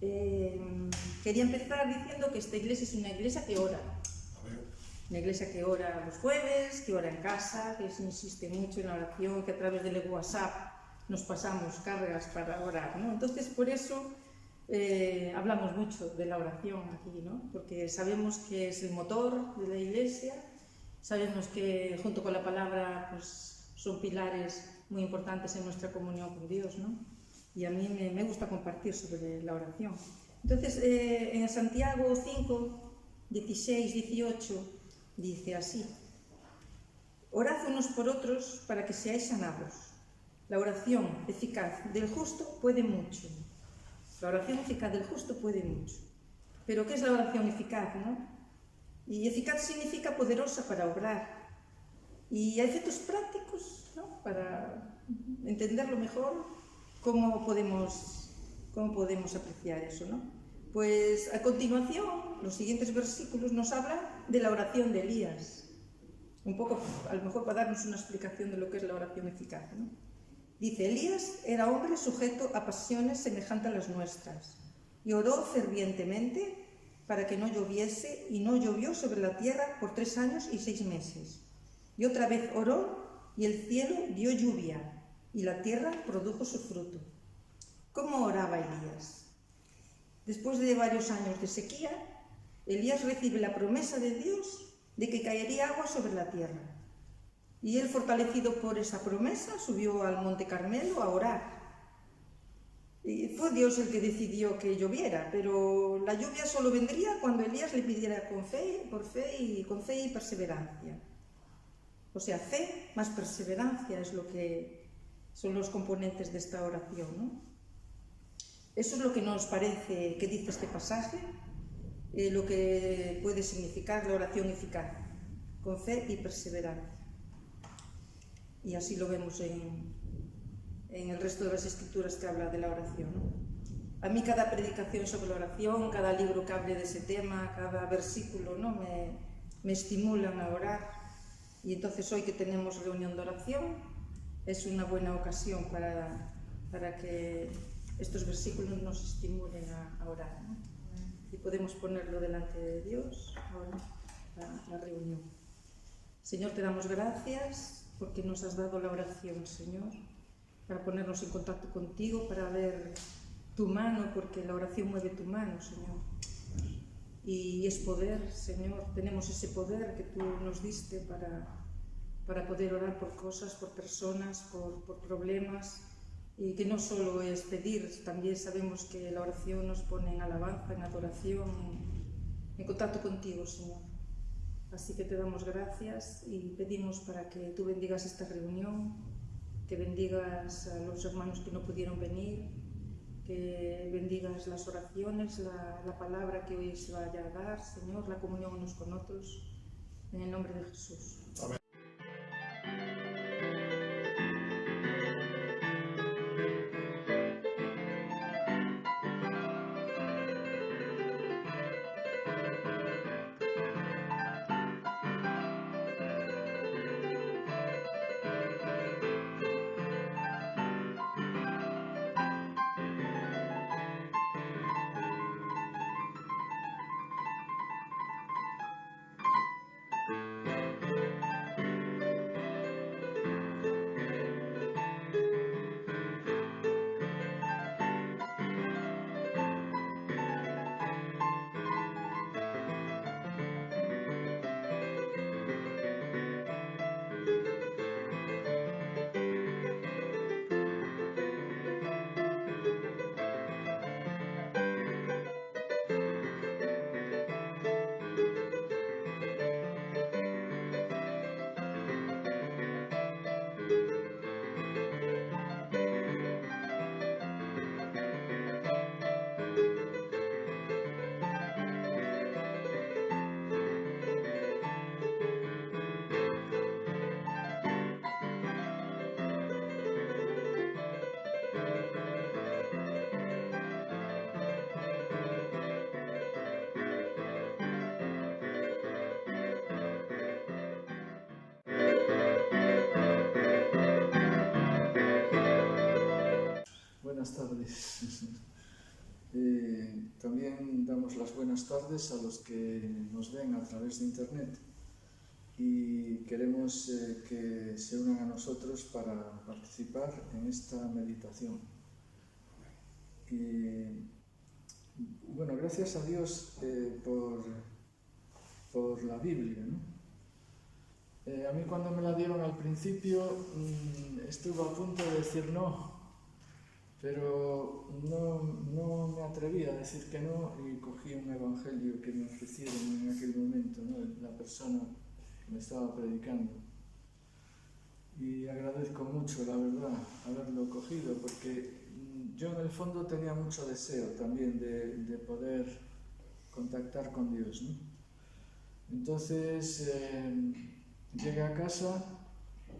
Quería empezar diciendo que esta iglesia es una iglesia que ora. Una iglesia que ora los jueves, que ora en casa, que se insiste mucho en la oración, que a través del WhatsApp nos pasamos cargas para orar, ¿no? Entonces, por eso hablamos mucho de la oración aquí, ¿no? Porque sabemos que es el motor de la iglesia, sabemos que junto con la palabra pues, son pilares muy importantes en nuestra comunión con Dios, ¿no? Y a mí me gusta compartir sobre la oración. Entonces, en Santiago 5, 16, 18, dice así: orad unos por otros para que seáis sanados. La oración eficaz del justo puede mucho. La oración eficaz del justo puede mucho. Pero ¿qué es la oración eficaz, no? Y eficaz significa poderosa para obrar. Y hay efectos prácticos, ¿no? Para entenderlo mejor, ¿cómo podemos apreciar eso, no? Pues a continuación, los siguientes versículos nos hablan de la oración de Elías. Un poco, a lo mejor para darnos una explicación de lo que es la oración eficaz, ¿no? Dice: Elías era hombre sujeto a pasiones semejantes a las nuestras, y oró fervientemente para que no lloviese, y no llovió sobre la tierra por 3 años y 6 meses. Y otra vez oró, y el cielo dio lluvia, y la tierra produjo su fruto. ¿Cómo oraba Elías? Después de varios años de sequía, Elías recibe la promesa de Dios de que caería agua sobre la tierra. Y él, fortalecido por esa promesa, subió al monte Carmelo a orar. Y fue Dios el que decidió que lloviera, pero la lluvia solo vendría cuando Elías le pidiera con fe y perseverancia. O sea, fe más perseverancia es lo que son los componentes de esta oración, ¿no? Eso es lo que nos parece que dice este pasaje, lo que puede significar la oración eficaz, con fe y perseverancia. Y así lo vemos en el resto de las escrituras que habla de la oración, ¿no? A mí cada predicación sobre la oración, cada libro que hable de ese tema, cada versículo, ¿no? me estimulan a orar. Y entonces hoy que tenemos reunión de oración, es una buena ocasión para que estos versículos nos estimulen a orar, ¿no? Y podemos ponerlo delante de Dios ahora, la reunión. Señor, te damos gracias porque nos has dado la oración, Señor, para ponernos en contacto contigo, para ver tu mano, porque la oración mueve tu mano, Señor. Y es poder, Señor, tenemos ese poder que tú nos diste para poder orar por cosas, por personas, por problemas, y que no solo es pedir, también sabemos que la oración nos pone en alabanza, en adoración, en contacto contigo, Señor. Así que te damos gracias y pedimos para que tú bendigas esta reunión, que bendigas a los hermanos que no pudieron venir, que bendigas las oraciones, la palabra que hoy se vaya a dar, Señor, la comunión unos con otros, en el nombre de Jesús. Amén. Buenas tardes. También damos las buenas tardes a los que nos ven a través de internet y queremos que se unan a nosotros para participar en esta meditación. Y bueno, gracias a Dios por la Biblia, ¿no? A mí cuando me la dieron al principio estuve a punto de decir no, pero no me atreví a decir que no y cogí un evangelio que me ofrecieron en aquel momento, ¿no? La persona que me estaba predicando. Y agradezco mucho, la verdad, haberlo cogido, porque yo en el fondo tenía mucho deseo también de poder contactar con Dios, ¿no? Entonces llegué a casa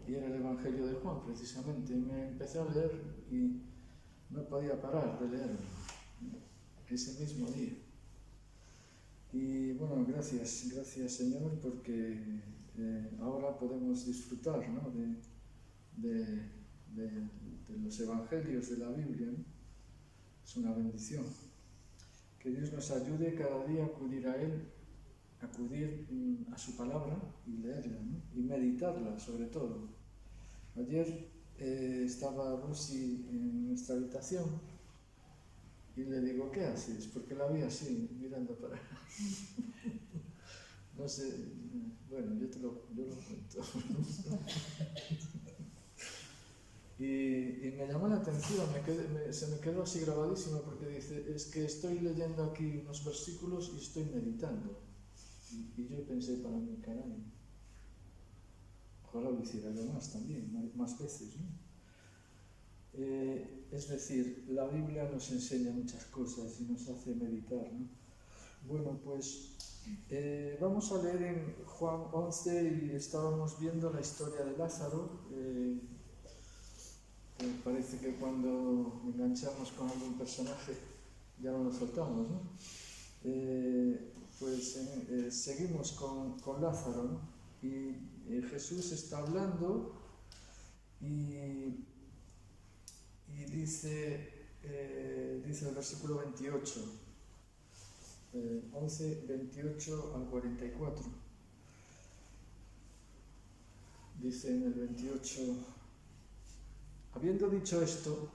y era el Evangelio de Juan, precisamente, y me empecé a leer y no podía parar de leerlo ese mismo día. Y bueno, gracias Señor, porque ahora podemos disfrutar, ¿no? de los Evangelios de la Biblia, ¿no? Es una bendición. Que Dios nos ayude cada día a acudir a Él, acudir a su palabra y leerla, ¿no? Y meditarla sobre todo. Ayer estaba Lucy en nuestra habitación y le digo, ¿qué haces? Porque la vi así, mirando para... No sé, bueno, yo lo cuento. Y me llamó la atención, se me quedó así grabadísimo porque dice, es que estoy leyendo aquí unos versículos y estoy meditando. Y yo pensé para mí, caray, ojalá lo hiciera yo más también, más veces, ¿no? Es decir, la Biblia nos enseña muchas cosas y nos hace meditar, ¿no? Bueno, pues vamos a leer en Juan 11 y estábamos viendo la historia de Lázaro. Parece que cuando enganchamos con algún personaje ya no lo soltamos, ¿no? Seguimos con Lázaro, ¿no? Y Jesús está hablando y dice el versículo 28, 11, 28 al 44. Dice en el 28, habiendo dicho esto,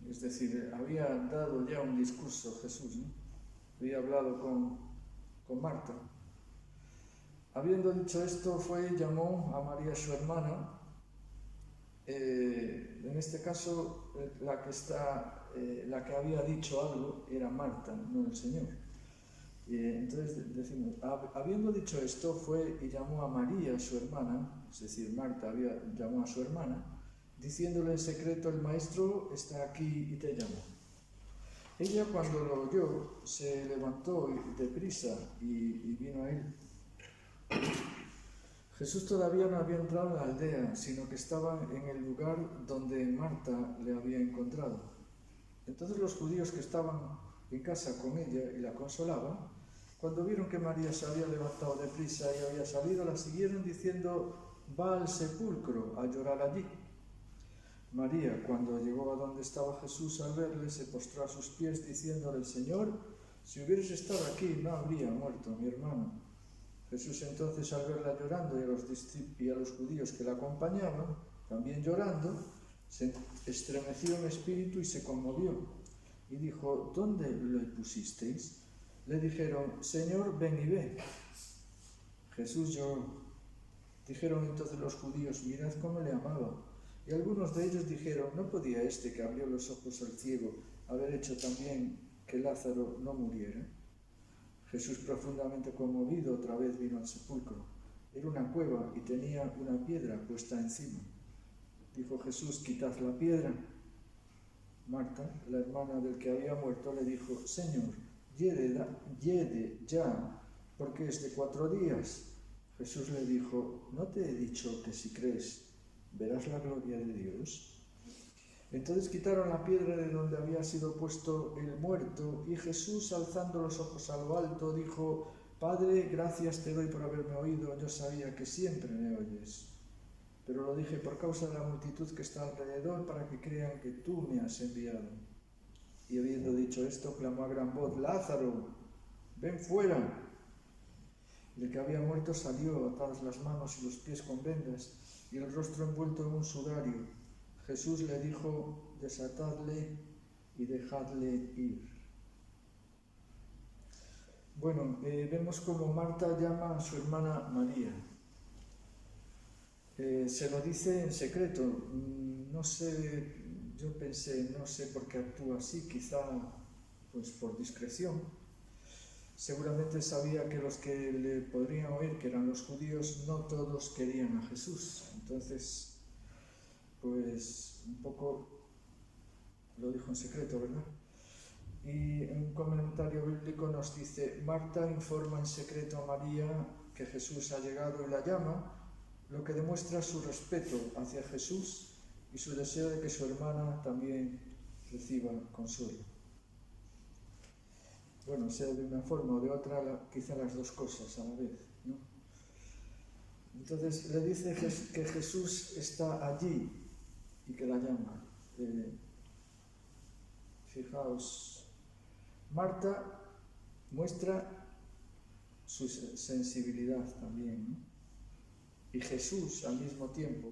es decir, había dado ya un discurso Jesús, ¿no? Había hablado con Marta. Habiendo dicho esto, fue y llamó a María su hermana. En este caso, la que había dicho algo era Marta, no el Señor. Entonces decimos, habiendo dicho esto, fue y llamó a María su hermana, es decir, Marta llamó a su hermana, diciéndole en secreto, el maestro está aquí y te llama. Ella, cuando lo oyó, se levantó deprisa y vino a él. Jesús todavía no había entrado en la aldea, sino que estaba en el lugar donde Marta le había encontrado. Entonces los judíos que estaban en casa con ella y la consolaban, cuando vieron que María se había levantado deprisa y había salido, la siguieron diciendo, va al sepulcro a llorar allí. María, cuando llegó a donde estaba Jesús, al verle, se postró a sus pies, diciéndole, Señor, si hubieras estado aquí, no habría muerto mi hermano. Jesús entonces, al verla llorando y a los judíos que la acompañaban, también llorando, se estremeció en espíritu y se conmovió. Y dijo, ¿dónde le pusisteis? Le dijeron, Señor, ven y ve. Jesús lloró. Dijeron entonces los judíos, mirad cómo le amaba. Y algunos de ellos dijeron, ¿no podía este que abrió los ojos al ciego haber hecho también que Lázaro no muriera? Jesús, profundamente conmovido, otra vez vino al sepulcro. Era una cueva y tenía una piedra puesta encima. Dijo Jesús, quitad la piedra. Marta, la hermana del que había muerto, le dijo, Señor, yede ya, porque es de 4 días. Jesús le dijo, ¿no te he dicho que si crees, verás la gloria de Dios? Entonces quitaron la piedra de donde había sido puesto el muerto, y Jesús, alzando los ojos a lo alto, dijo, Padre, gracias te doy por haberme oído, yo sabía que siempre me oyes. Pero lo dije por causa de la multitud que está alrededor, para que crean que tú me has enviado. y habiendo dicho esto, clamó a gran voz: Lázaro, ven fuera. El que había muerto salió, atadas las manos y los pies con vendas, y el rostro envuelto en un sudario. Jesús le dijo: desatadle y dejadle ir. Bueno, vemos como Marta llama a su hermana María. Se lo dice en secreto. No sé, yo pensé, no sé por qué actúa así, quizá pues por discreción. Seguramente sabía que los que le podrían oír, que eran los judíos, no todos querían a Jesús. Entonces, pues un poco lo dijo en secreto, ¿verdad? Y en un comentario bíblico nos dice: Marta informa en secreto a María que Jesús ha llegado y la llama, lo que demuestra su respeto hacia Jesús y su deseo de que su hermana también reciba consuelo. Bueno, sea de una forma o de otra, quizá las dos cosas a la vez, ¿no? Entonces le dice que Jesús está allí y que la llama. Fijaos, Marta muestra su sensibilidad también, ¿no? Y Jesús al mismo tiempo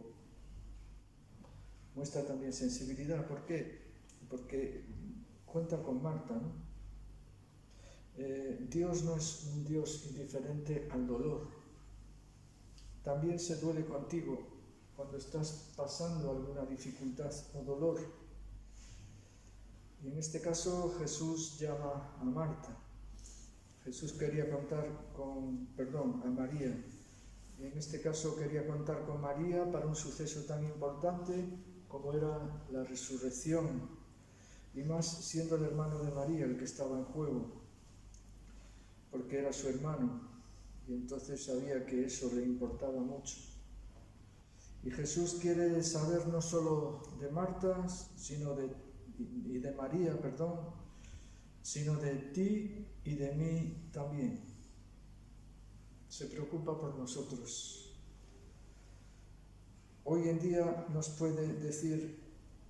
muestra también sensibilidad. ¿Por qué? Porque cuenta con Marta, ¿no? Dios no es un Dios indiferente al dolor. También se duele contigo cuando estás pasando alguna dificultad o dolor. Y en este caso Jesús llama a Marta. Jesús quería a María. Y en este caso quería contar con María para un suceso tan importante como era la resurrección. Y más siendo el hermano de María el que estaba en juego, porque era su hermano, y entonces sabía que eso le importaba mucho. Y Jesús quiere saber no solo de Marta, y de María, sino de ti y de mí también. Se preocupa por nosotros. Hoy en día nos puede decir,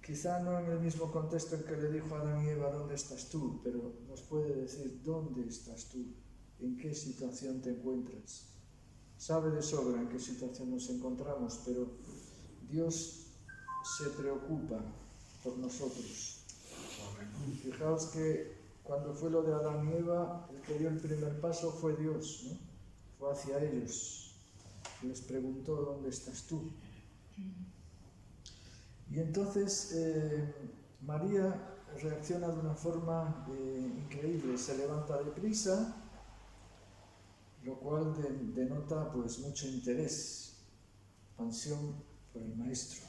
quizá no en el mismo contexto en que le dijo a Adán y Eva: ¿dónde estás tú? Pero nos puede decir: ¿dónde estás tú? ¿En qué situación te encuentras? Sabe de sobra en qué situación nos encontramos, pero Dios se preocupa por nosotros. Fijaos que cuando fue lo de Adán y Eva, el que dio el primer paso fue Dios, ¿no? Fue hacia ellos y les preguntó: ¿dónde estás tú? Y entonces María reacciona de una forma increíble, se levanta deprisa, lo cual denota pues mucho interés, pasión por el Maestro.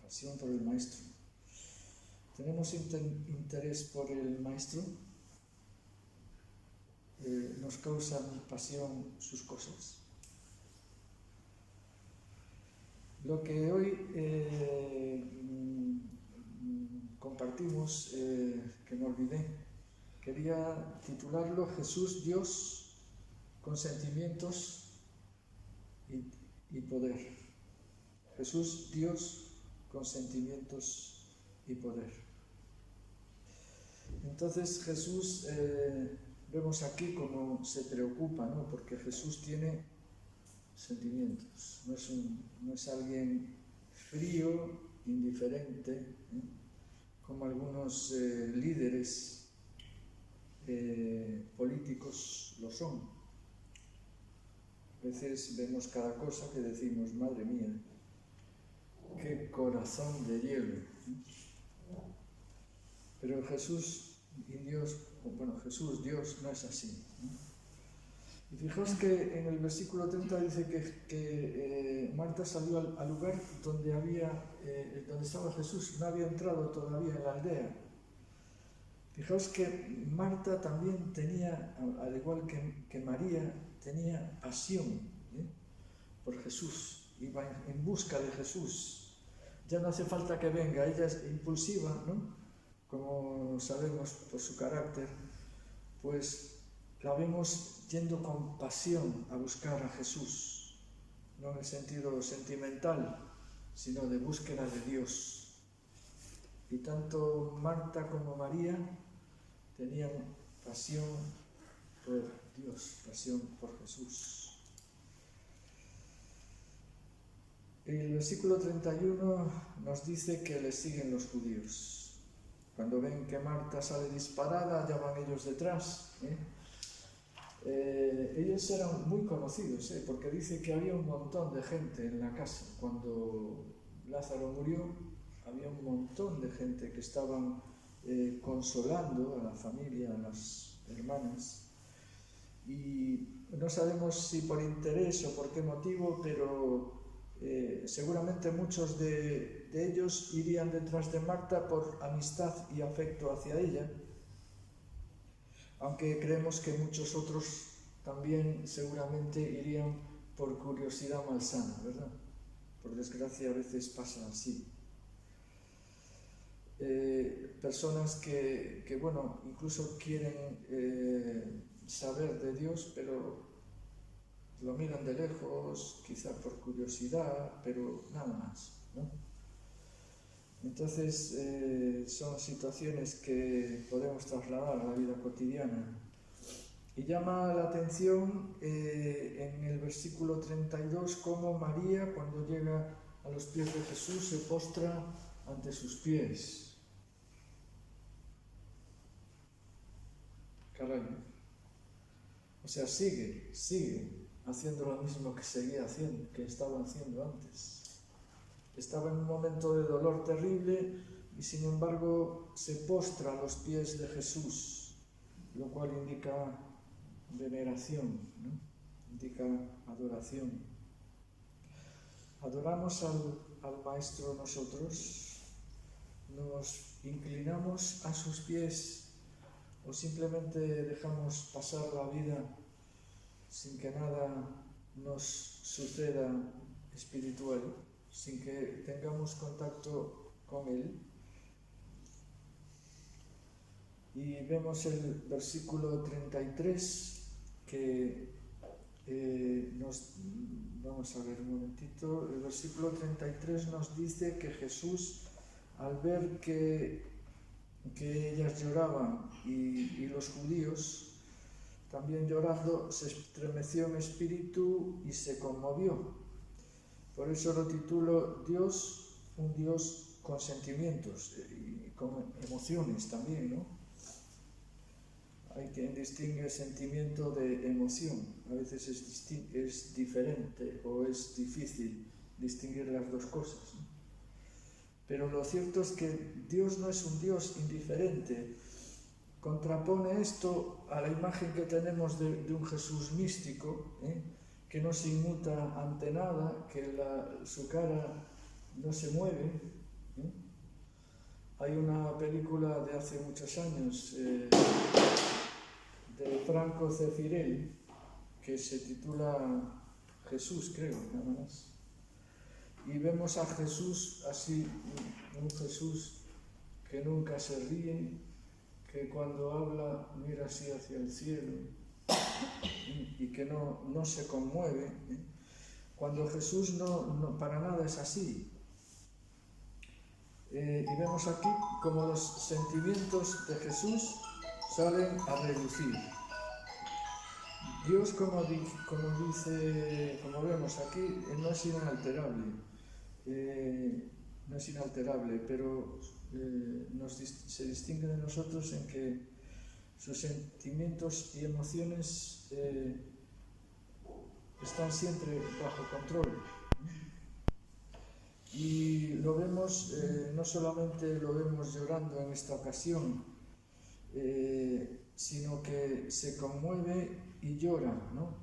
Pasión por el Maestro. ¿Tenemos interés por el Maestro? ¿Nos causan pasión sus cosas? Lo que hoy compartimos, que me olvidé, quería titularlo: Jesús, Dios, con sentimientos y poder. Jesús, Dios, con sentimientos y poder. Entonces Jesús, vemos aquí cómo se preocupa, ¿no? Porque Jesús tiene sentimientos, no es alguien frío, indiferente, ¿eh? Como algunos líderes políticos lo son. A veces vemos cada cosa que decimos: madre mía, qué corazón de hielo. Pero Jesús y Dios, Jesús, Dios, no es así, ¿no? Y fijaos que en el versículo 30 dice que Marta salió al lugar donde estaba Jesús, no había entrado todavía en la aldea. Fijaos que Marta también tenía, al igual que María, tenía pasión por Jesús, iba en busca de Jesús. Ya no hace falta que venga, ella es impulsiva, ¿no? Como sabemos por su carácter, pues la vemos yendo con pasión a buscar a Jesús, no en el sentido sentimental, sino de búsqueda de Dios. Y tanto Marta como María tenían pasión por Dios, pasión por Jesús. El versículo 31 nos dice que le siguen los judíos. Cuando ven que Marta sale disparada, ya van ellos detrás. Ellos eran muy conocidos, porque dice que había un montón de gente en la casa. Cuando Lázaro murió, había un montón de gente que estaban consolando a la familia, a las hermanas. Y no sabemos si por interés o por qué motivo, pero seguramente muchos de ellos irían detrás de Marta por amistad y afecto hacia ella, aunque creemos que muchos otros también seguramente irían por curiosidad malsana, ¿verdad? Por desgracia a veces pasa así. Personas que bueno, incluso quieren saber de Dios, pero lo miran de lejos, quizá por curiosidad, pero nada más, ¿no? Entonces son situaciones que podemos trasladar a la vida cotidiana. Y llama la atención en el versículo 32 cómo María, cuando llega a los pies de Jesús, se postra ante sus pies. Caray. O sea, sigue haciendo lo mismo que seguía haciendo, que estaba haciendo antes. Estaba en un momento de dolor terrible y sin embargo se postra a los pies de Jesús, lo cual indica veneración, ¿no? Indica adoración. ¿Adoramos al Maestro nosotros? ¿Nos inclinamos a sus pies o simplemente dejamos pasar la vida sin que nada nos suceda espiritual, sin que tengamos contacto con Él? Y vemos el versículo 33 que vamos a ver un momentito. El versículo 33 nos dice que Jesús, al ver que ellas lloraban y los judíos también llorando, se estremeció en espíritu y se conmovió. Por eso lo titulo Dios, un Dios con sentimientos y con emociones también, ¿no? Hay quien distingue sentimiento de emoción. A veces es diferente o es difícil distinguir las dos cosas, ¿no? Pero lo cierto es que Dios no es un Dios indiferente. Contrapone esto a la imagen que tenemos de un Jesús místico, que no se inmuta ante nada, que su cara no se mueve. Hay una película de hace muchos años de Franco Zeffirelli que se titula Jesús, creo, nada más. Y vemos a Jesús así, un Jesús que nunca se ríe, que cuando habla mira así hacia el cielo y que no se conmueve. Cuando Jesús no para nada es así. Y vemos aquí como los sentimientos de Jesús salen a relucir. Dios, como vemos aquí, no es inalterable. No es inalterable, pero se distingue de nosotros en que sus sentimientos y emociones están siempre bajo control. Y lo vemos, no solamente lo vemos llorando en esta ocasión, sino que se conmueve y llora, ¿no?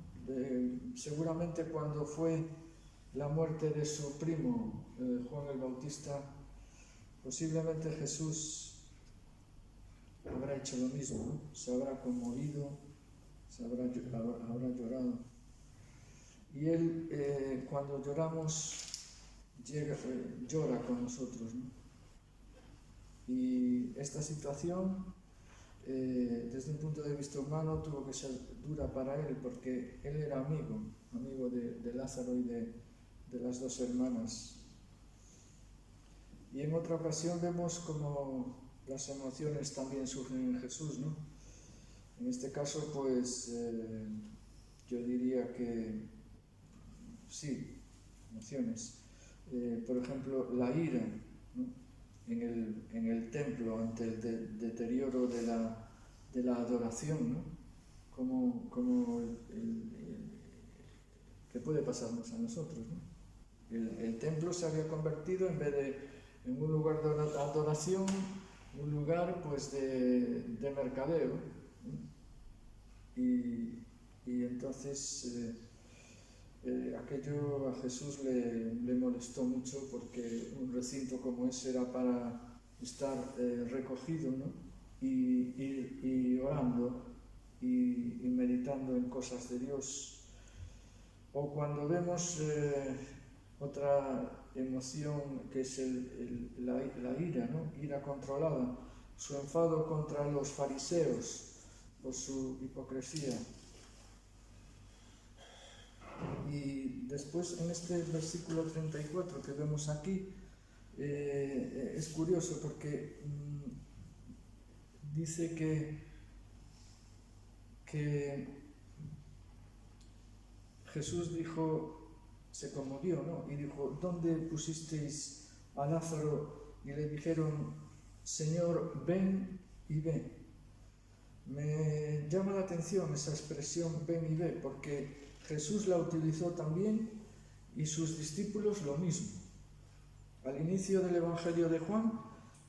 Seguramente cuando fue la muerte de su primo, Juan el Bautista, posiblemente Jesús habrá hecho lo mismo, ¿no? Se habrá conmovido, habrá llorado. Y Él, cuando lloramos, llora con nosotros, ¿no? Y esta situación, desde un punto de vista humano, tuvo que ser dura para Él, porque Él era amigo de Lázaro y de las dos hermanas. Y en otra ocasión vemos como las emociones también surgen en Jesús, ¿no? En este caso, pues, yo diría que sí, emociones. Por ejemplo, la ira, ¿no? En el templo ante el deterioro de la adoración, ¿no? Como que puede pasarnos a nosotros, ¿no? El templo se había convertido, en vez de en un lugar de adoración, un lugar pues de mercadeo, ¿no? Y entonces aquello a Jesús le molestó mucho, porque un recinto como ese era para estar recogido, ¿no? Y orando y meditando en cosas de Dios. O cuando vemos otra emoción que es la ira, ¿no? Ira controlada, su enfado contra los fariseos por su hipocresía. Y después, en este versículo 34 que vemos aquí, es curioso porque dice que Jesús dijo, se conmovió, ¿no? Y dijo, ¿dónde pusisteis a Lázaro? Y le dijeron, Señor, ven y ve. Me llama la atención esa expresión ven y ve, porque Jesús la utilizó también y sus discípulos lo mismo. Al inicio del Evangelio de Juan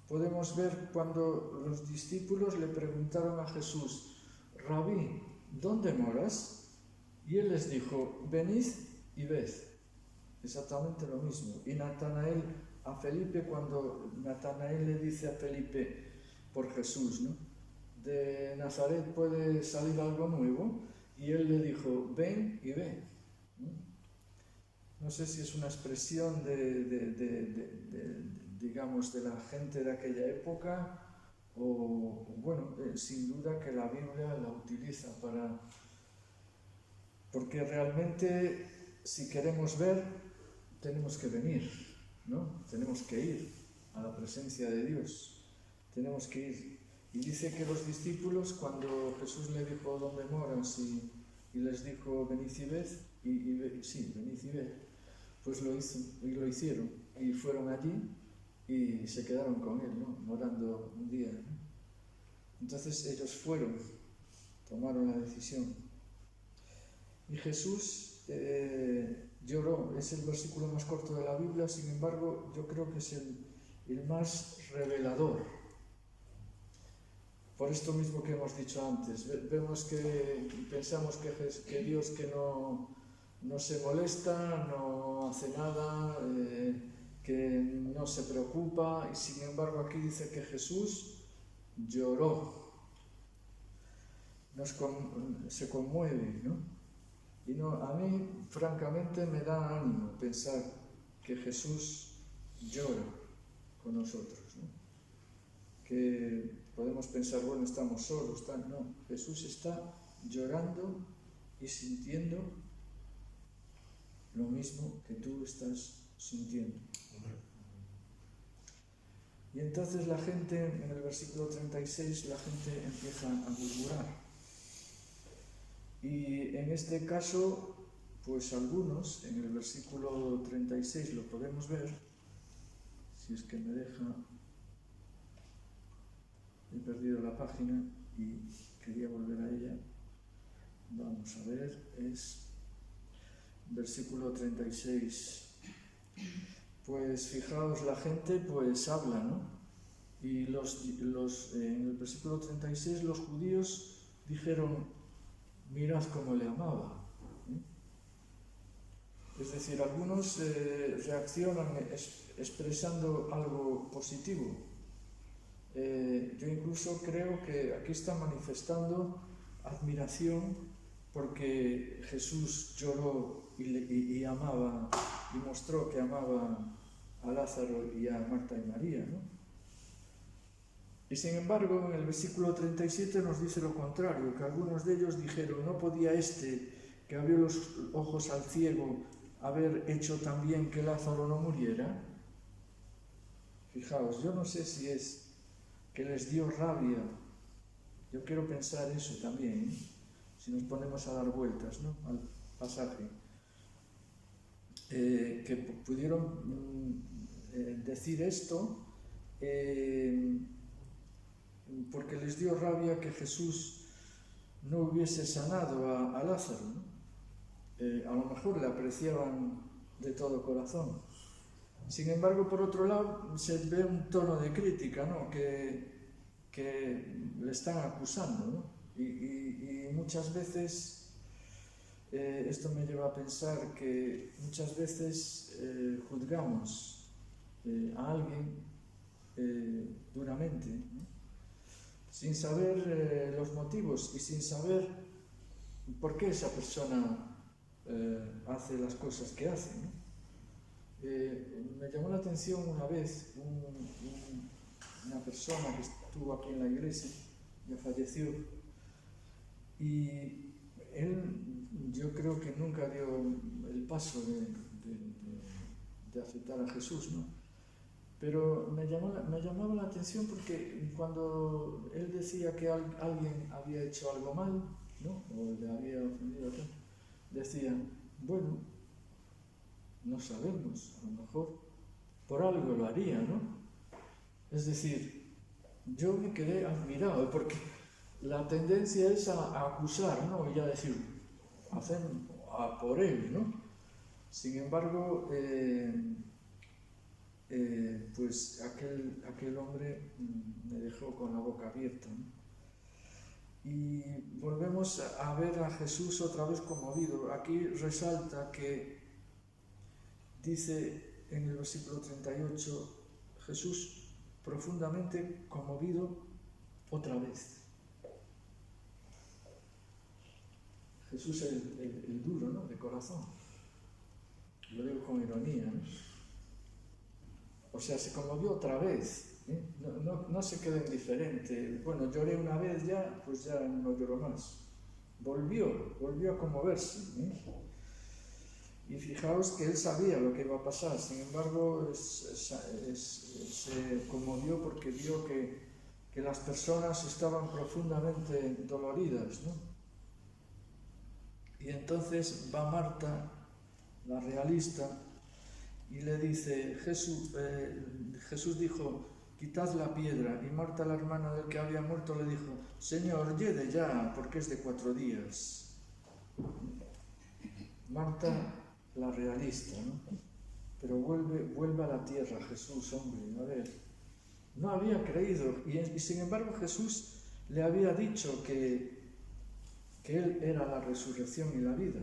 podemos ver cuando los discípulos le preguntaron a Jesús, Rabí, ¿dónde moras? Y él les dijo, venid y ved. Exactamente lo mismo. Y Natanael a Felipe, cuando Natanael le dice a Felipe por Jesús, ¿no? De Nazaret puede salir algo nuevo, y él le dijo, ven y ve. No sé si es una expresión digamos, de la gente de aquella época, o bueno, sin duda que la Biblia la utiliza porque realmente, si queremos ver, tenemos que venir, ¿no? Tenemos que ir a la presencia de Dios, tenemos que ir. Y dice que los discípulos, cuando Jesús le dijo dónde moras y les dijo venid y ved, sí, venid y ved, pues lo hicieron y fueron allí y se quedaron con él, ¿no? Morando un día, ¿no? Entonces ellos fueron, tomaron la decisión. Y Jesús lloró. Es el versículo más corto de la Biblia, sin embargo, yo creo que es el más revelador. Por esto mismo que hemos dicho antes, vemos que pensamos que Dios que no se molesta, no hace nada, que no se preocupa, y sin embargo aquí dice que Jesús lloró, se conmueve, ¿no? Y a mí, francamente, me da ánimo pensar que Jesús llora con nosotros, ¿no? Que podemos pensar, bueno, estamos solos, no, Jesús está llorando y sintiendo lo mismo que tú estás sintiendo. Y entonces la gente, en el versículo 36, la gente empieza a murmurar. Y en este caso, pues algunos, en el versículo 36 lo podemos ver, si es que me deja, he perdido la página y quería volver a ella. Vamos a ver, es versículo 36. Pues fijaos, la gente pues habla, ¿no? Y en el versículo 36 los judíos dijeron, mirad cómo le amaba. Es decir, algunos reaccionan expresando algo positivo. Yo incluso creo que aquí está manifestando admiración porque Jesús lloró y amaba, y mostró que amaba a Lázaro y a Marta y María, ¿no? Y sin embargo, en el versículo 37 nos dice lo contrario, que algunos de ellos dijeron, ¿no podía que abrió los ojos al ciego, haber hecho también que Lázaro no muriera? Fijaos, yo no sé si es que les dio rabia. Yo quiero pensar eso también, ¿eh? Si nos ponemos a dar vueltas, ¿no?, al pasaje. Que pudieron decir esto porque les dio rabia que Jesús no hubiese sanado a Lázaro, ¿no? A lo mejor le apreciaban de todo corazón. Sin embargo, por otro lado, se ve un tono de crítica, ¿no?, que le están acusando, ¿no? Y muchas veces, esto me lleva a pensar que muchas veces juzgamos a alguien duramente, ¿no?, sin saber los motivos y sin saber por qué esa persona hace las cosas que hace, ¿no? Me llamó la atención una vez una persona que estuvo aquí en la iglesia, ya falleció, y él, yo creo que nunca dio el paso de aceptar a Jesús, ¿no? Pero me llamaba la atención porque cuando él decía que alguien había hecho algo mal, ¿no?, o le había ofendido a tal, decía, bueno, no sabemos, a lo mejor por algo lo haría, ¿no? Es decir, yo me quedé admirado porque la tendencia es a acusar, ¿no?, y a decir, hacen a por él, ¿no? Sin embargo, pues aquel hombre me dejó con la boca abierta, ¿no? Y volvemos a ver a Jesús otra vez conmovido. Aquí resalta que dice en el versículo 38, Jesús profundamente conmovido otra vez. Jesús es el duro, ¿no?, de corazón. Lo digo con ironía, ¿no? O sea, se conmovió otra vez, ¿eh? No se quedó indiferente. Bueno, lloré una vez ya, pues ya no lloro más. Volvió a conmoverse, ¿eh? Y fijaos que él sabía lo que iba a pasar, sin embargo se conmovió porque vio que las personas estaban profundamente doloridas, ¿no? Y entonces va Marta, la realista, y le dice, Jesús dijo, quitad la piedra, y Marta, la hermana del que había muerto, le dijo, Señor, llegue ya, porque es de 4 días. Marta, la realista, ¿no? Pero vuelve a la tierra Jesús, hombre, a ver. No había creído, y sin embargo Jesús le había dicho que Él era la resurrección y la vida.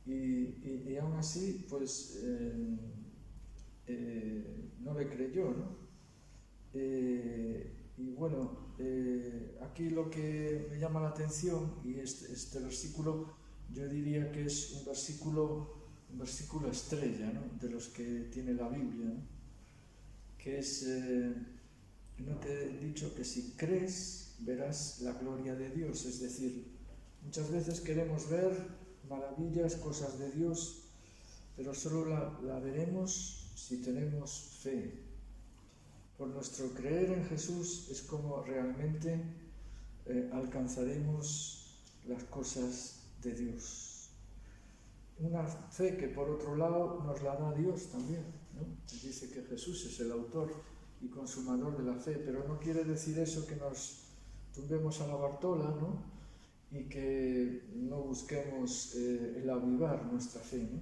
Y aún así, pues, no le creyó, ¿no? Y bueno, aquí lo que me llama la atención, y este versículo, yo diría que es un versículo estrella, ¿no?, de los que tiene la Biblia, ¿no?, que es, no te he dicho que si crees, verás la gloria de Dios. Es decir, muchas veces queremos ver maravillas, cosas de Dios, pero solo la veremos si tenemos fe. Por nuestro creer en Jesús es como realmente alcanzaremos las cosas de Dios. Una fe que por otro lado nos la da Dios también, ¿no? Dice que Jesús es el autor y consumador de la fe, pero no quiere decir eso que nos tumbemos a la Bartola, ¿no?, y que no busquemos el avivar nuestra fe, ¿no?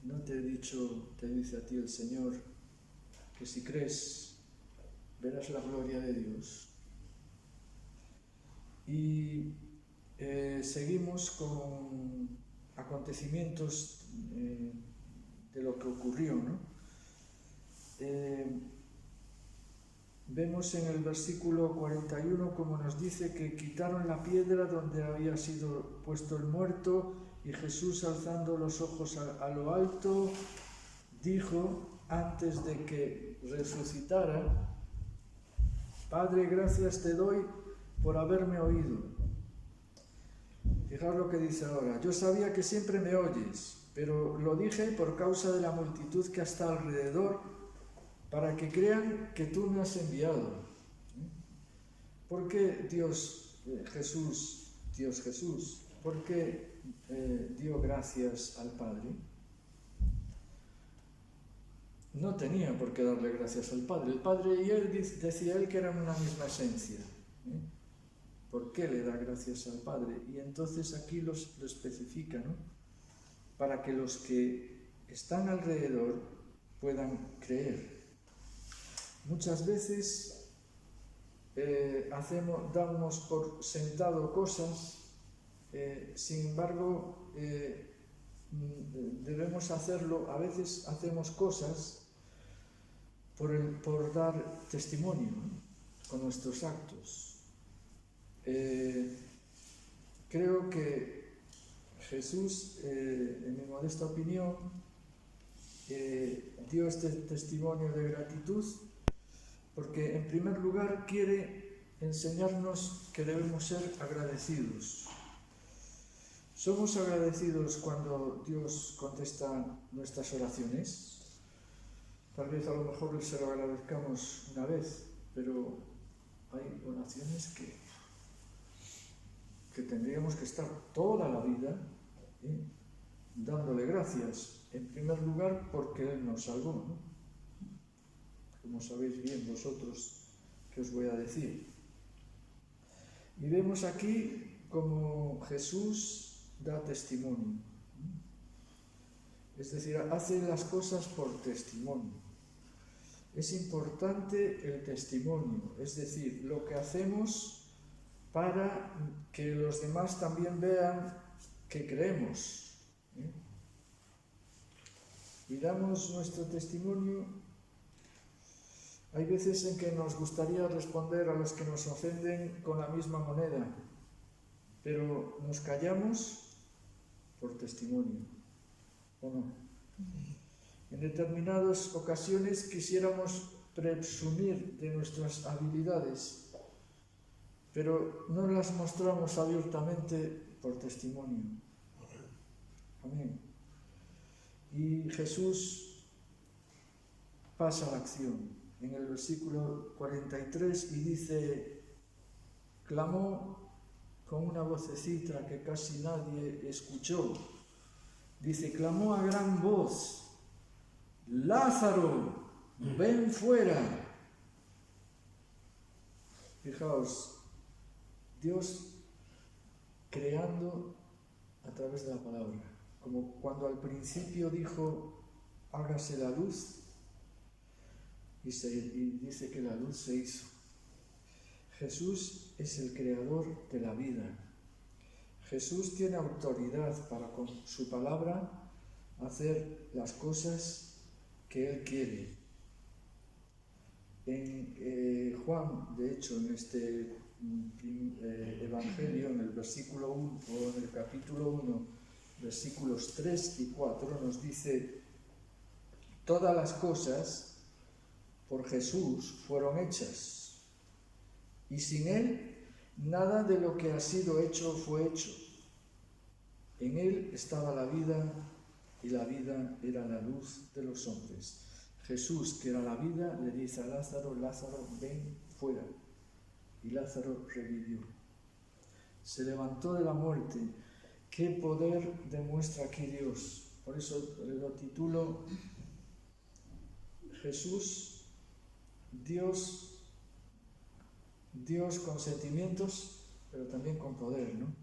No te he dicho, te dice a ti el Señor, que si crees, verás la gloria de Dios. Y seguimos con acontecimientos de lo que ocurrió, ¿no? Vemos en el versículo 41 como nos dice que quitaron la piedra donde había sido puesto el muerto, y Jesús, alzando los ojos a lo alto, dijo antes de que resucitara, Padre, gracias te doy por haberme oído. Fijaos lo que dice ahora, yo sabía que siempre me oyes, pero lo dije por causa de la multitud que está alrededor, para que crean que tú me has enviado. ¿Por qué Dios Jesús, por qué dio gracias al Padre? No tenía por qué darle gracias al Padre. El Padre y él, decía él, que eran una misma esencia. ¿Por qué le da gracias al Padre? Y entonces aquí lo especifica, ¿no? Para que los que están alrededor puedan creer. Muchas veces damos por sentado cosas, sin embargo, debemos hacerlo. A veces hacemos cosas por dar testimonio, ¿no? Con nuestros actos. Creo que Jesús, en mi modesta opinión, dio este testimonio de gratitud porque, en primer lugar, quiere enseñarnos que debemos ser agradecidos. ¿Somos agradecidos cuando Dios contesta nuestras oraciones? Tal vez a lo mejor se lo agradezcamos una vez, pero hay oraciones que tendríamos que estar toda la vida dándole gracias. En primer lugar, porque Él nos salvó, ¿no? Como sabéis bien vosotros que os voy a decir. Y vemos aquí como Jesús da testimonio. Es decir, hace las cosas por testimonio. Es importante el testimonio, es decir, lo que hacemos para que los demás también vean que creemos. Y damos nuestro testimonio. Hay veces en que nos gustaría responder a los que nos ofenden con la misma moneda, pero nos callamos por testimonio, ¿o no? En determinadas ocasiones quisiéramos presumir de nuestras habilidades, pero no las mostramos abiertamente por testimonio. Amén. Y Jesús pasa a la acción en el versículo 43 y dice: clamó con una vocecita que casi nadie escuchó. Dice, clamó a gran voz: Lázaro, ven fuera. Fijaos, Dios creando a través de la palabra, como cuando al principio dijo, hágase la luz, y dice que la luz se hizo. Jesús es el creador de la vida. Jesús tiene autoridad para con su palabra hacer las cosas que Él quiere. En Juan, de hecho, en este Evangelio, en el versículo 1, o en el capítulo 1, versículos 3 y 4, nos dice: todas las cosas por Jesús fueron hechas, y sin Él nada de lo que ha sido hecho fue hecho. En Él estaba la vida, y la vida era la luz de los hombres. Jesús, que era la vida, le dice a Lázaro: Lázaro, ven fuera. Y Lázaro revivió. Se levantó de la muerte. ¿Qué poder demuestra aquí Dios? Por eso lo titulo Jesús, Dios con sentimientos, pero también con poder, ¿no?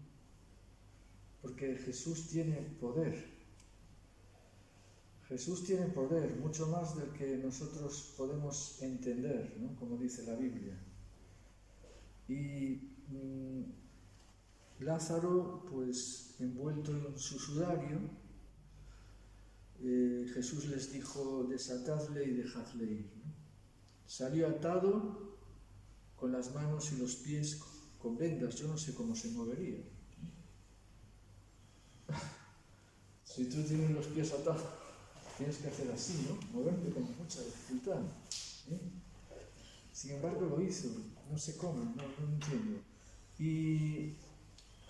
Porque Jesús tiene poder. Jesús tiene poder, mucho más del que nosotros podemos entender, ¿no? Como dice la Biblia. Y Lázaro, pues envuelto en su sudario, Jesús les dijo: desatadle y dejadle ir, ¿no? Salió atado, con las manos y los pies con vendas. Yo no sé cómo se movería. Si tú tienes los pies atados, tienes que hacer así, ¿no? Moverte con mucha dificultad. Sin embargo lo hizo, no sé cómo, no entiendo. Y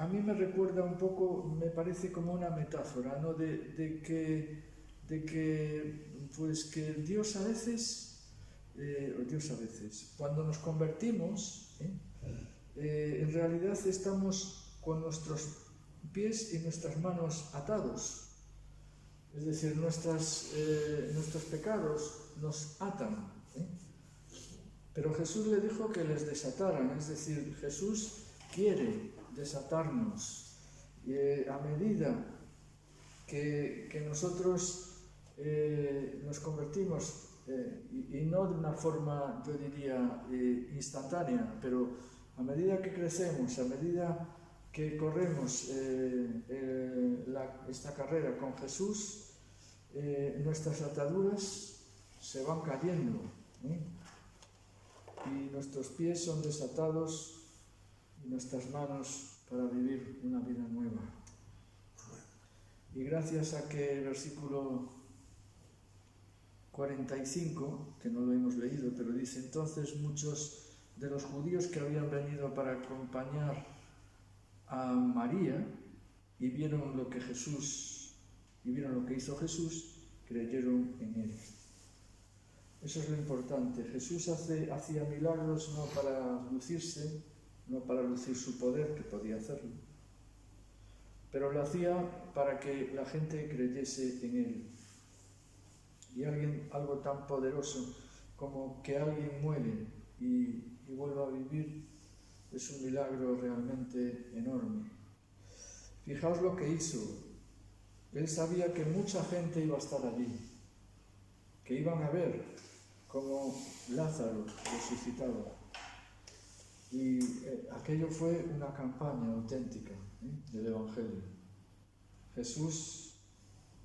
a mí me recuerda un poco, me parece como una metáfora, ¿no? de que pues que Dios a veces, cuando nos convertimos, en realidad estamos con nuestros pies y nuestras manos atados. Es decir, nuestros pecados nos atan. Pero Jesús le dijo que les desataran, es decir, Jesús quiere desatarnos. A medida que nosotros nos convertimos, y no de una forma, yo diría, instantánea, pero a medida que crecemos, a medida que corremos esta carrera con Jesús, nuestras ataduras se van cayendo, y nuestros pies son desatados y nuestras manos para vivir una vida nueva. Y gracias a que el versículo 45, que no lo hemos leído, pero dice: entonces muchos de los judíos que habían venido para acompañar a María y vieron lo que hizo Jesús, creyeron en él. Eso es lo importante. Jesús hacía milagros no para lucirse, no para lucir su poder, que podía hacerlo, pero lo hacía para que la gente creyese en él. Y algo tan poderoso como que alguien muere y vuelva a vivir es un milagro realmente enorme. Fijaos lo que hizo. Él sabía que mucha gente iba a estar allí, que iban a ver como Lázaro resucitaba. Y aquello fue una campaña auténtica del Evangelio. Jesús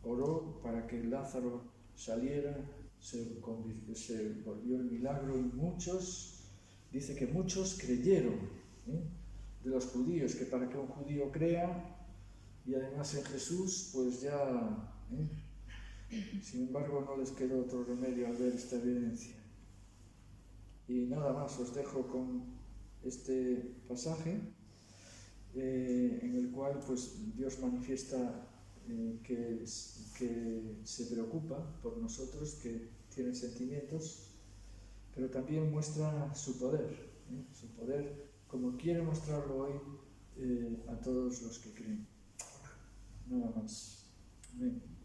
oró para que Lázaro saliera, se volvió el milagro, y dice que muchos creyeron, de los judíos, que para que un judío crea, y además en Jesús, pues ya... Sin embargo, no les quedó otro remedio al ver esta evidencia. Y nada más, os dejo con este pasaje en el cual pues, Dios manifiesta que se preocupa por nosotros, que tiene sentimientos, pero también muestra su poder como quiere mostrarlo hoy a todos los que creen. Nada más. Amén.